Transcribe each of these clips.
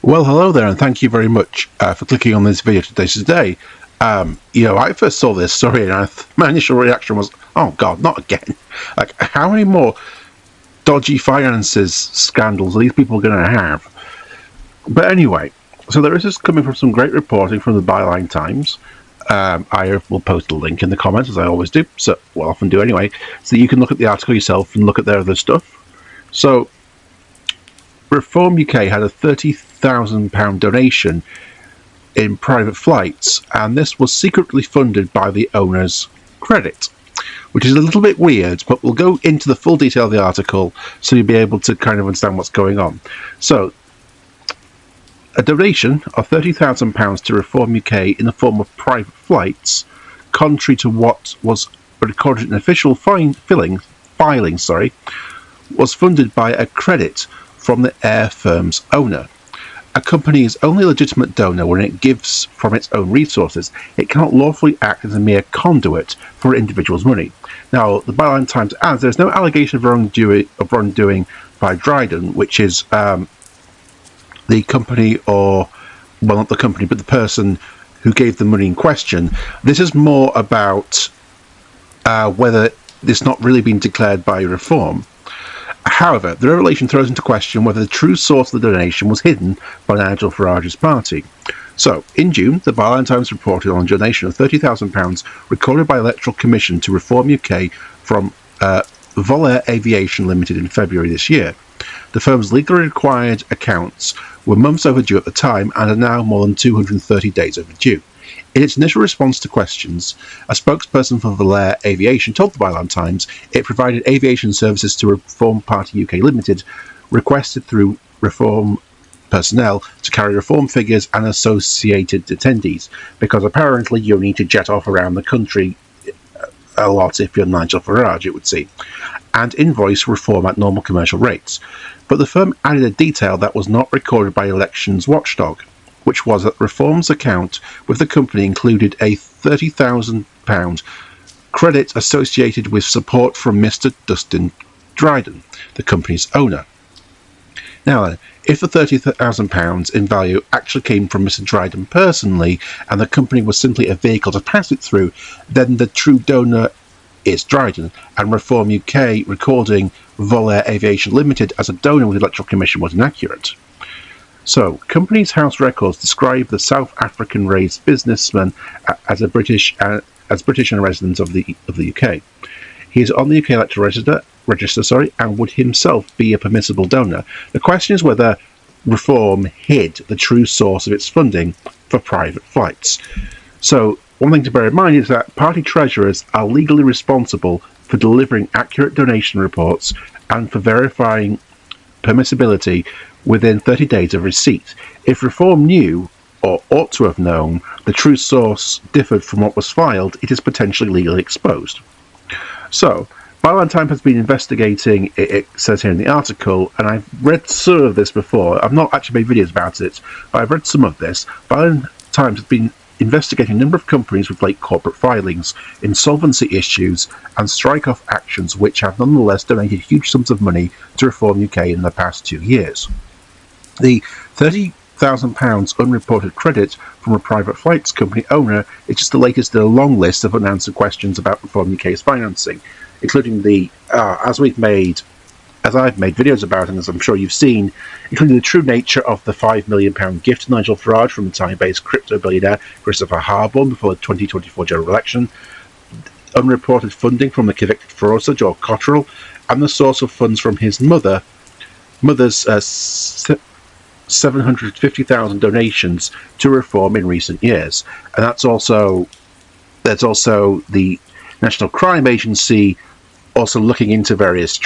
Well, hello there, and thank you very much for clicking on this video today. I first saw this story, and my initial reaction was, "Oh God, not again!" Like, how many more dodgy finances scandals are these people going to have? But anyway, so there is this coming from some great reporting from the Byline Times. I will post a link in the comments, as I always do, so well, often do anyway, so you can look at the article yourself and look at their other stuff. So, Reform UK had a £30,000 donation in private flights, and this was secretly funded by the owner's credit, which is a little bit weird, but we'll go into the full detail of the article so you'll be able to kind of understand what's going on. So, a donation of £30,000 to Reform UK in the form of private flights, contrary to what was recorded in official filing, was funded by a credit from the air firm's owner. A company is only a legitimate donor when it gives from its own resources. It cannot lawfully act as a mere conduit for an individual's money. Now, the Byline Times adds there's no allegation of wrongdoing by Dryden, which is the company, or, well, not the company, but the person who gave the money in question. This is more about whether it's not really been declared by Reform. However, the revelation throws into question whether the true source of the donation was hidden by Nigel Farage's party. So, in June, the Byline Times reported on a donation of £30,000 recorded by the Electoral Commission to Reform UK from Volair Aviation Limited in February this year. The firm's legally required accounts were months overdue at the time and are now more than 230 days overdue. In its initial response to questions, a spokesperson for Volair Aviation told the Byline Times it provided aviation services to Reform Party UK Limited, requested through Reform personnel to carry Reform figures and associated attendees, because apparently you need to jet off around the country a lot if you're Nigel Farage, it would seem, and invoice Reform at normal commercial rates. But the firm added a detail that was not recorded by Elections Watchdog, which was that Reform's account with the company included a £30,000 credit associated with support from Mr. Dustin Dryden, the company's owner. Now, if the £30,000 in value actually came from Mr. Dryden personally, and the company was simply a vehicle to pass it through, then the true donor is Dryden, and Reform UK recording Volair Aviation Limited as a donor with the Electoral Commission was inaccurate. So, Companies House records describe the South African-raised businessman as British and a resident of the UK. He is on the UK electoral register, and would himself be a permissible donor. The question is whether Reform hid the true source of its funding for private flights. So, one thing to bear in mind is that party treasurers are legally responsible for delivering accurate donation reports and for verifying permissibility within 30 days of receipt. If Reform knew, or ought to have known, the true source differed from what was filed, it is potentially legally exposed. So, Byline Times has been investigating, it says here in the article, and I've read some of this before. I've not actually made videos about it, but I've read some of this. Byline Times has been investigating a number of companies with late corporate filings, insolvency issues, and strike-off actions, which have nonetheless donated huge sums of money to Reform UK in the past 2 years. The £30,000 unreported credit from a private flights company owner is just the latest in a long list of unanswered questions about Reform UK's financing, including the, as I've made videos about, and as I'm sure you've seen, including the true nature of the £5 million gift to Nigel Farage from the Italian-based crypto billionaire Christopher Harborne before the 2024 general election, unreported funding from the convicted fraudster Joel Cottrell, and the source of funds from his mother's £750,000 donations to Reform in recent years. And there's also the National Crime Agency also looking into various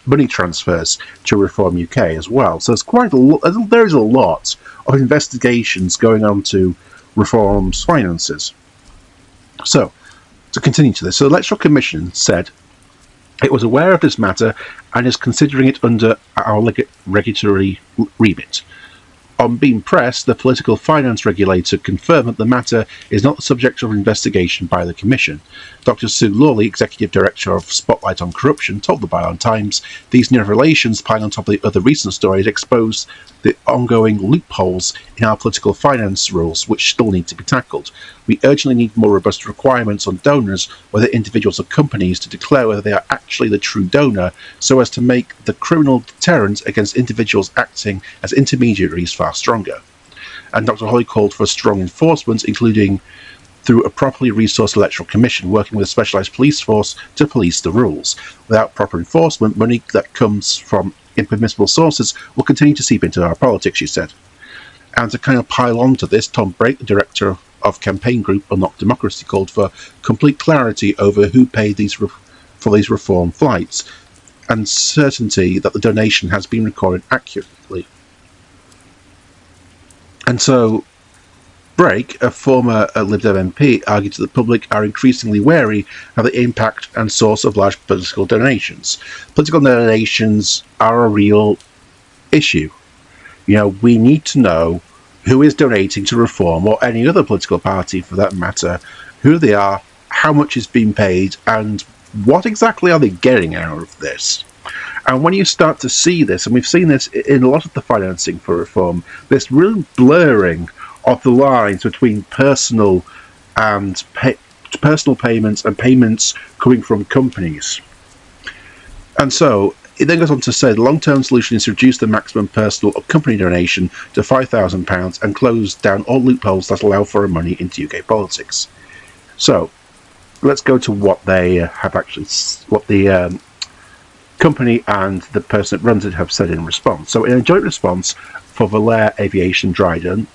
money transfers to Reform UK as well. So there is a lot of investigations going on to Reform's finances. So, to continue to this, so the Electoral Commission said it was aware of this matter and is considering it under our regulatory remit. On being pressed, the political finance regulator confirmed that the matter is not the subject of investigation by the Commission. Dr. Sue Lawley, Executive Director of Spotlight on Corruption, told the Byline Times, "These new revelations, piled on top of the other recent stories, expose the ongoing loopholes in our political finance rules, which still need to be tackled. We urgently need more robust requirements on donors, whether individuals or companies, to declare whether they are actually the true donor, so as to make the criminal deterrent against individuals acting as intermediaries far stronger." And Dr. Holly called for strong enforcement, including through a properly resourced electoral commission working with a specialised police force to police the rules. Without proper enforcement, money that comes from impermissible sources will continue to seep into our politics, she said. And to kind of pile on to this, Tom Brake, the director of campaign group Unlock Democracy, called for complete clarity over who paid for these reform flights and certainty that the donation has been recorded accurately. And so Brake, a former Lib Dem MP, argued that the public are increasingly wary of the impact and source of large political donations. Political donations are a real issue. We need to know who is donating to Reform, or any other political party for that matter, who they are, how much is being paid, and what exactly are they getting out of this. And when you start to see this, and we've seen this in a lot of the financing for Reform, this real blurring of the lines between personal payments and payments coming from companies. And so it then goes on to say the long-term solution is to reduce the maximum personal or company donation to £5,000 and close down all loopholes that allow foreign money into UK politics. So let's go to what they have actually, what the company and the person that runs it have said in response. So in a joint response for Valair Aviation Dryden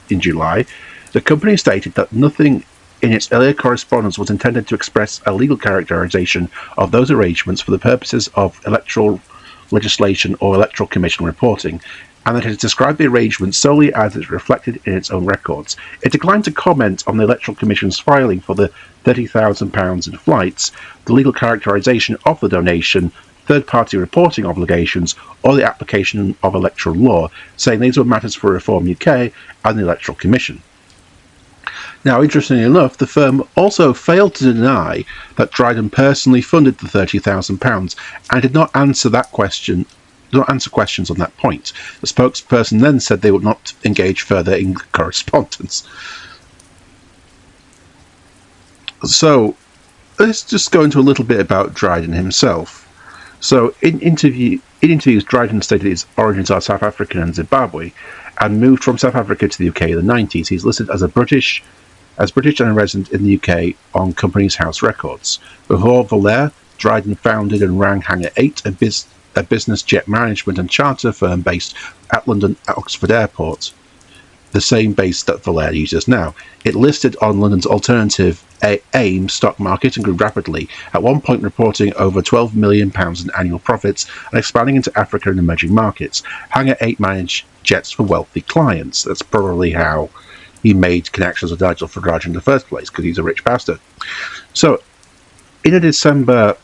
in July, the company stated that nothing in its earlier correspondence was intended to express a legal characterization of those arrangements for the purposes of electoral legislation or electoral commission reporting, and that it has described the arrangement solely as it's reflected in its own records. It declined to comment on the electoral commission's filing for the £30,000 in flights, the legal characterization of the donation, third-party reporting obligations, or the application of electoral law, saying these were matters for Reform UK and the Electoral Commission. Now, interestingly enough, the firm also failed to deny that Dryden personally funded the £30,000 and did not answer questions on that point. The spokesperson then said they would not engage further in correspondence. So let's just go into a little bit about Dryden himself. So in interviews, Dryden stated his origins are South African and Zimbabwe, and moved from South Africa to the UK in the 90s. He's listed as British and a resident in the UK on Companies House records. Before Valair, Dryden founded and ran Hangar 8, a business jet management and charter firm based at London Oxford Airport, the same base that Valair uses now. It listed on London's alternative AIM stock market and grew rapidly, at one point reporting over £12 million in annual profits and expanding into Africa and emerging markets. Hangar 8 managed jets for wealthy clients. That's probably how he made connections with Nigel Farage in the first place, because he's a rich bastard. So, in a December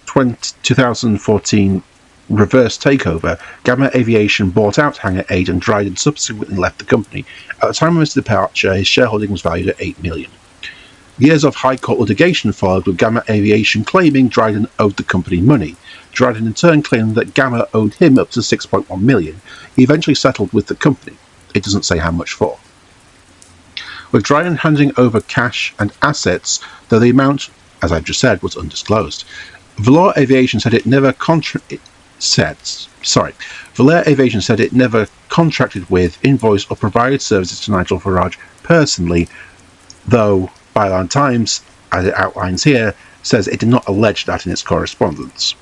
2014 reverse takeover, Gamma Aviation bought out Hangar 8 and Dryden subsequently left the company. At the time of his departure, his shareholding was valued at £8 million. Years of High Court litigation followed, with Gamma Aviation claiming Dryden owed the company money. Dryden in turn claimed that Gamma owed him up to £6.1 million. He eventually settled with the company. It doesn't say how much for. With Dryden handing over cash and assets, though the amount, as I've just said, was undisclosed. Valair Aviation said it never contracted with, invoiced, or provided services to Nigel Farage personally, though Byline Times, as it outlines here, says it did not allege that in its correspondence.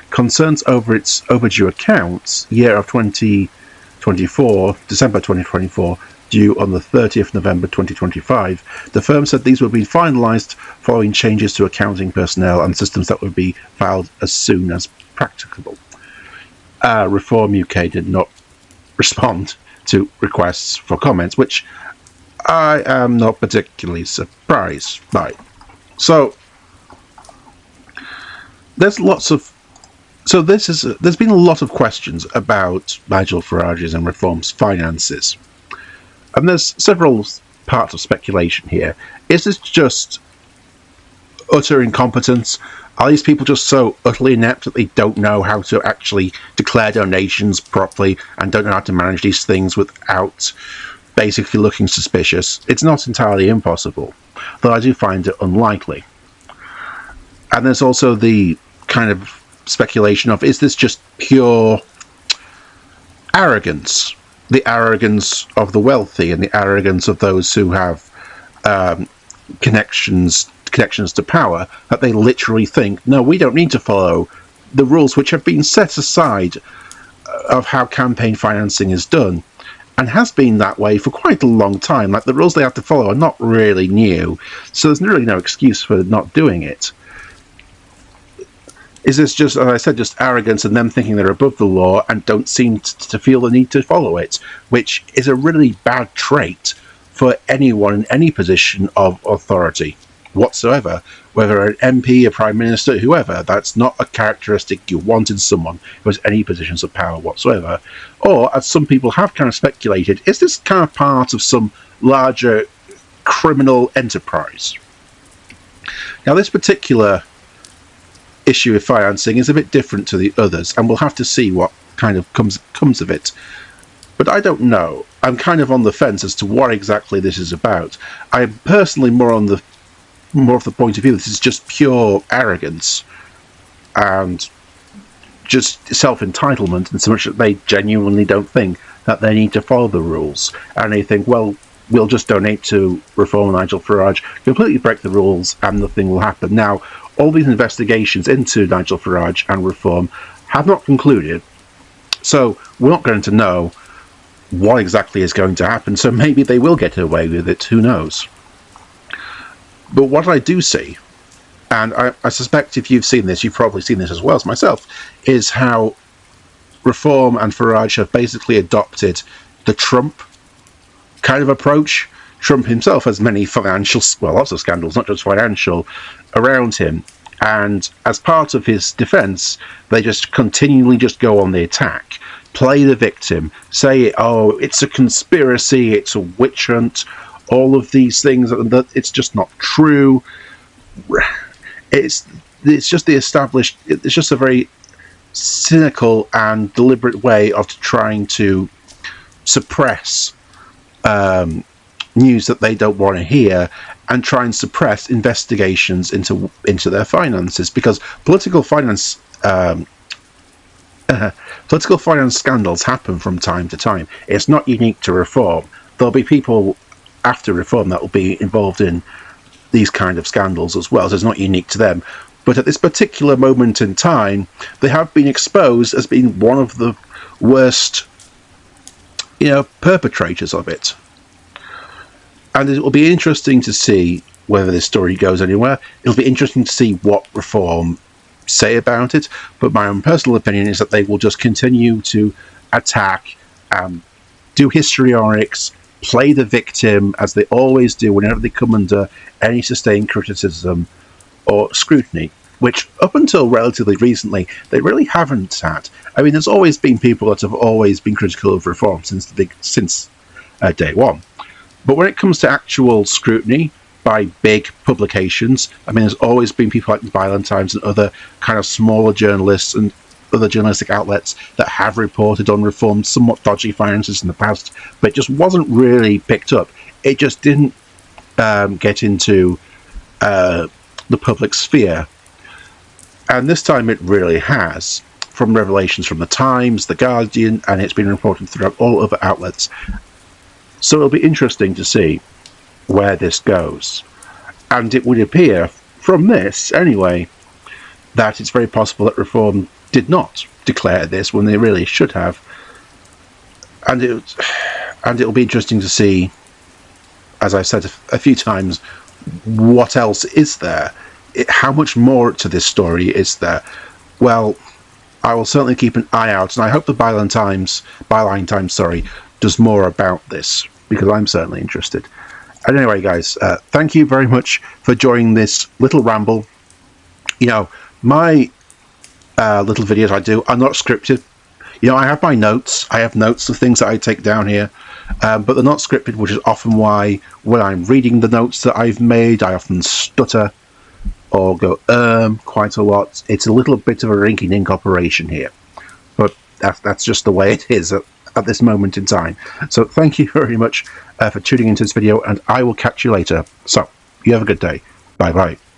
Concerns over its overdue accounts, year of 2024, December 2024, due on the 30th November 2025, the firm said these would be finalised following changes to accounting personnel and systems that would be filed as soon as practicable. Reform UK did not respond to requests for comments, which I am not particularly surprised by. So, there's lots of So there's been a lot of questions about Nigel Farage's and Reform's finances. And there's several parts of speculation here. Is this just utter incompetence? Are these people just so utterly inept that they don't know how to actually declare donations properly and don't know how to manage these things without basically looking suspicious? It's not entirely impossible, though I do find it unlikely. And there's also the kind of speculation of, is this just pure arrogance? The arrogance of the wealthy and the arrogance of those who have connections to power, that they literally think, no, we don't need to follow the rules which have been set aside of how campaign financing is done, and has been that way for quite a long time. Like, the rules they have to follow are not really new, so there's really no excuse for not doing it. Is this just, as I said, just arrogance and them thinking they're above the law and don't seem to feel the need to follow it, which is a really bad trait for anyone in any position of authority whatsoever, whether an MP, a Prime Minister, whoever. That's not a characteristic you want in someone who has any positions of power whatsoever. Or, as some people have kind of speculated, is this kind of part of some larger criminal enterprise? Now, this particular issue of financing is a bit different to the others, and we'll have to see what kind of comes of it. But I don't know. I'm kind of on the fence as to what exactly this is about. I'm personally more of the point of view this is just pure arrogance and just self-entitlement, in so much that they genuinely don't think that they need to follow the rules, and they think, well, we'll just donate to Reform Nigel Farage, completely break the rules, and nothing will happen. Now, all these investigations into Nigel Farage and Reform have not concluded, so we're not going to know what exactly is going to happen, so maybe they will get away with it, who knows. But what I do see, and I suspect if you've seen this, you've probably seen this as well as myself, is how Reform and Farage have basically adopted the Trump kind of approach. Trump himself has many lots of scandals, not just financial, around him. And as part of his defense, they just continually just go on the attack, play the victim, say, oh, it's a conspiracy, it's a witch hunt, all of these things, that it's just not true. It's just it's just a very cynical and deliberate way of trying to suppress news that they don't want to hear, and try and suppress investigations into their finances, because political finance scandals happen from time to time. It's not unique to Reform. There'll be people after Reform that will be involved in these kind of scandals as well, so it's not unique to them. But at this particular moment in time, they have been exposed as being one of the worst, perpetrators of it. And it will be interesting to see whether this story goes anywhere. It'll be interesting to see what Reform say about it, but my own personal opinion is that they will just continue to attack, do histrionics, play the victim, as they always do whenever they come under any sustained criticism or scrutiny, which up until relatively recently they really haven't had. I mean, there's always been people that have always been critical of Reform since day one. But when it comes to actual scrutiny by big publications, I mean, there's always been people like Violent Times and other kind of smaller journalists and other journalistic outlets that have reported on Reform's somewhat dodgy finances in the past, but it just wasn't really picked up. It just didn't get into the public sphere. And this time it really has, from revelations from the Times, the Guardian, and it's been reported throughout all other outlets. So it'll be interesting to see where this goes. And it would appear, from this anyway, that it's very possible that Reform did not declare this when they really should have. And it'll be interesting to see, as I've said a few times, what else is there? How much more to this story is there? Well, I will certainly keep an eye out, and I hope the Byline Times, does more about this, because I'm certainly interested. And anyway, guys, thank you very much for joining this little ramble. My little videos I do are not scripted. You know, I have my notes. I have notes of things that I take down here, but they're not scripted, which is often why when I'm reading the notes that I've made, I often stutter or go quite a lot. It's a little bit of a rinky-dink operation here, but that's just the way it is at this moment in time. So thank you very much for tuning into this video, and I will catch you later. So you have a good day. Bye bye.